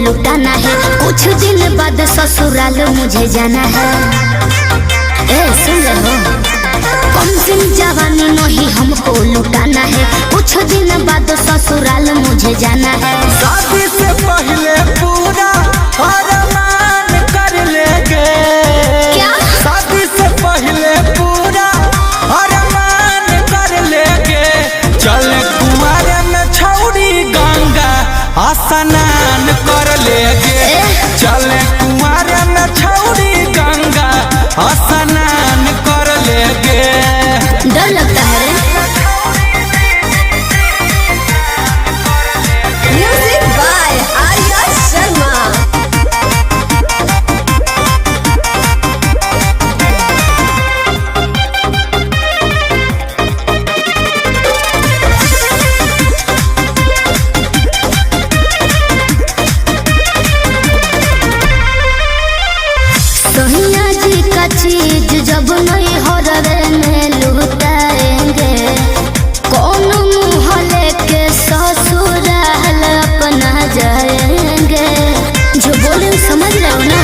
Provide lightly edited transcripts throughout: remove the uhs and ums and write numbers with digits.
लुटाना है। कुछ दिन बाद ससुराल मुझे जाना है। ए सुन रहे हो, कम सिंह जवानी नहीं हमको लुटाना है। कुछ दिन बाद ससुराल मुझे जाना है। शादी से पहले पूरा अरमान कर लेंगे। क्या? शादी से पहले पूरा अरमान कर लेंगे। चले कुमार में छौड़ी गंगा स्नान कर लेंगे। चले कुमार में छौड़ी गंगा स्नान कर लेंगे। डर लगता है रे। Music by Arya Sharma. सोनिया जी का चीज जब नहीं हो रवे में लुटाएंगे। कौन मुँह लेके ससुराल अपना जाएंगे। जो बोले समझ रहे हो ना।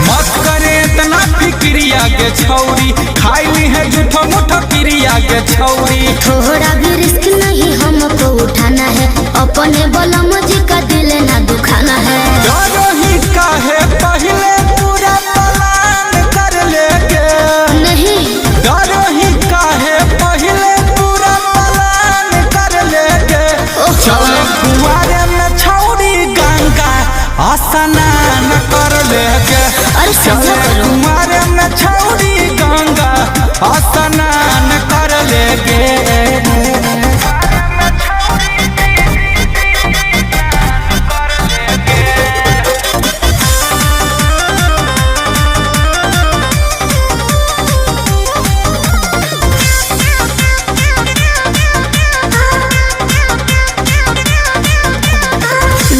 मत करे इतना फिक्रिया के छौरी, खाई है झूठो मुठो क्रिया के छौरी। थोड़ा भी रिस्क नहीं हमको उठाना है। अपने बलम जी का दिल ना दुखाना है। डरो ही काहे पहले पूरा प्लान कर लेंगे। नहीं डरो ही काहे पहले पूरा प्लान कर लेंगे। चले कुआरे में छौरी गंगा स्नान कर लेंगे। अरे समझा चले करो। कुआरे में छौरी गंगा स्नान कर लेंगे।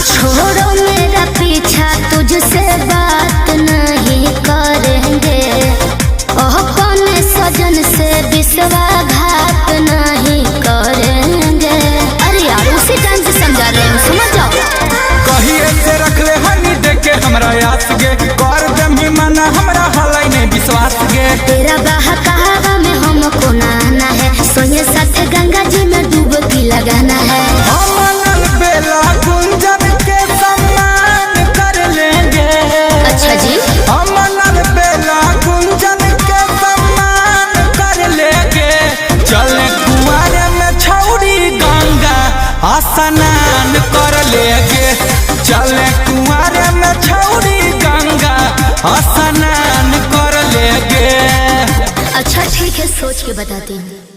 छोड़ो मेरा पीछा, तुझसे बात नहीं करेंगे। अपने सजन से विश्वासघात नहीं करेंगे। अरे यार उसी टाइम से समझा रहे हो, समझ जाओ। कहिए से रख ले हनी देखे हमरा यास गे। कर दमी मना हमरा हलाई ने विश्वास गे। तेरा बहकावा में हमको नहाना है। सोने साथ गंगा जी में डुबकी लगाना है। अमन बेला गुंजन के सम्मान कर लेंगे। अच्छा जी। अमन बेला गुंजन के सम्मान कर लेंगे। चले कुआरे में छौरी गंगा स्नान कर लेंगे। चले कुआरे में छौरी गंगा स्नान कर लेंगे। अच्छा ठीक है, सोच के बताती हूँ।